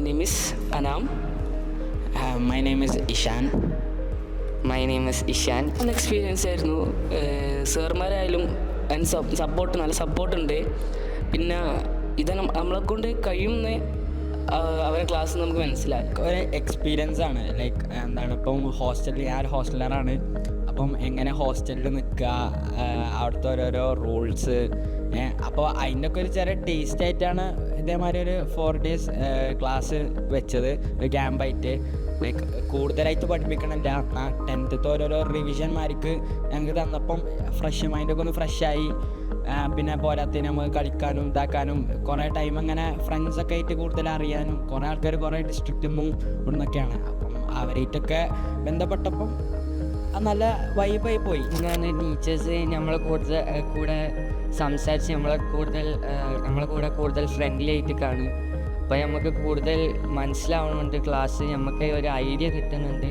name is Anam. My name is Ishan. My name is Ishan. നല്ല experience ആയിരുന്നു. സാർമാരായാലും അതിന് നല്ല സപ്പോർട്ടുണ്ട്. പിന്നെ ഇത് നമ്മളെ കൊണ്ട് കഴിയുന്ന അവരെ ക്ലാസ് നമുക്ക് മനസ്സിലാക്കും. ഒരു എക്സ്പീരിയൻസ് ആണ്. ലൈക്ക് എന്താണ്, ഇപ്പം ഹോസ്റ്റലിൽ, ഞാൻ ഹോസ്റ്റലറാണ്. അപ്പം എങ്ങനെ ഹോസ്റ്റലിൽ നിൽക്കുക, അവിടുത്തെ ഓരോരോ റൂൾസ്, അപ്പോൾ അതിൻ്റെ ഒക്കെ ഒരു ചെറിയ ടേസ്റ്റ് ആയിട്ടാണ് ഇതേമാതിരി ഒരു 4 days ക്ലാസ് വെച്ചത്, ഒരു ക്യാമ്പായിട്ട്. ലൈക്ക് കൂടുതലായിട്ട് പഠിപ്പിക്കണില്ല. 10th ഓരോരോ റിവിഷന്മാർക്ക് ഞങ്ങൾക്ക് തന്നപ്പം ഫ്രഷ് മൈൻഡൊക്കെ ഒന്ന് ഫ്രഷായി. പിന്നെ പോരാത്തതിന് നമുക്ക് കളിക്കാനും ഇതാക്കാനും കുറേ ടൈം അങ്ങനെ ഫ്രണ്ട്സൊക്കെ ആയിട്ട് കൂടുതൽ അറിയാനും, കുറേ ആൾക്കാർ കുറേ ഡിസ്ട്രിക്റ്റിൽ നിന്നും ഇവിടുന്നൊക്കെയാണ്. അപ്പം അവരായിട്ടൊക്കെ ബന്ധപ്പെട്ടപ്പം നല്ല വൈബായി പോയി. ഇങ്ങനെ ടീച്ചേഴ്സ് നമ്മളെ കൂടെ സംസാരിച്ച് നമ്മളെ കൂടെ കൂടുതൽ ഫ്രണ്ട്ലി ആയിട്ട് കാണും. അപ്പോൾ നമുക്ക് കൂടുതൽ മനസ്സിലാവുന്നുണ്ട് ക്ലാസ്, നമുക്ക് ഒരു ഐഡിയ കിട്ടുന്നുണ്ട്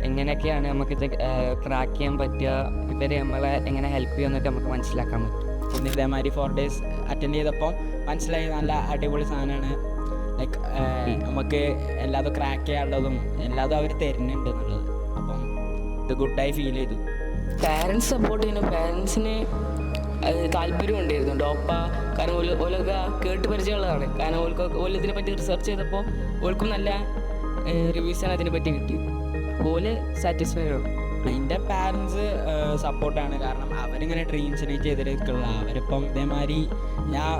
എങ്ങനെയൊക്കെയാണ് നമുക്കിത് ക്രാക്ക് ചെയ്യാൻ പറ്റുക, ഇവർ നമ്മളെ എങ്ങനെ ഹെൽപ്പ് ചെയ്യുമെന്നൊക്കെ നമുക്ക് മനസ്സിലാക്കാൻ പറ്റും. പിന്നെ ഇതേമാതിരി 4 days അറ്റൻഡ് ചെയ്തപ്പോൾ മനസ്സിലായി നല്ല അടിപൊളി സാധനമാണ്. ലൈക്ക് നമുക്ക് എല്ലാതും ക്രാക്ക് ചെയ്യാനുള്ളതും എല്ലാതും അവർ തരുന്നുണ്ട് എന്നുള്ളത്. അപ്പം ഇത് ഗുഡായി ഫീൽ ചെയ്തു. പാരൻസ് സപ്പോർട്ട് ചെയ്യുന്ന പാരൻസിന് താല്പര്യം ഉണ്ടായിരുന്നു ഡോപ്പ. കാരണം ഓലൊക്കെ കേട്ട് പരിചയമുള്ളതാണ്. കാരണം ഓല് ഇതിനെ പറ്റി റിസർച്ച് ചെയ്തപ്പോൾ ഓൾക്കും നല്ല റിവ്യൂസാണ് അതിനെ പറ്റി കിട്ടി. ഓല് സാറ്റിസ്ഫൈഡ് ആണ്. എൻ്റെ പാരൻസ് സപ്പോർട്ടാണ്. കാരണം അവരിങ്ങനെ ഡ്രീംസിനെ ചെയ്തിട്ടുള്ള അവരിപ്പം ഇതേമാതിരി ഞാൻ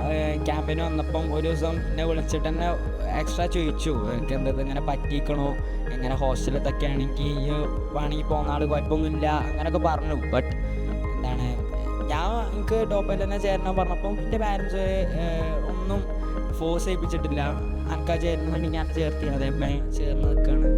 ക്യാമ്പിന് വന്നപ്പം ഒരു ദിവസം എന്നെ വിളിച്ചിട്ട് തന്നെ എക്സ്ട്രാ ചോദിച്ചു, എനിക്ക് എന്തത് ഇങ്ങനെ പറ്റിക്കണോ, എങ്ങനെ ഹോസ്റ്റലിലൊക്കെ ആണെങ്കിൽ വേണമെങ്കിൽ പോകുന്ന ആൾ കുഴപ്പമൊന്നുമില്ല അങ്ങനെയൊക്കെ പറഞ്ഞു. ബട്ട് എന്താണ്, എനിക്ക് ടോപ്പിൽ തന്നെ ചേരണം പറഞ്ഞപ്പം എൻ്റെ പാരൻസ് ഒന്നും ഫോഴ്സ് ചെയ്യിപ്പിച്ചിട്ടില്ല. എനിക്ക് ചേരുന്നുണ്ടെങ്കിൽ ഞാൻ ചേർത്തി, അതേപോലെ ചേർന്ന് നിൽക്കുകയാണ്.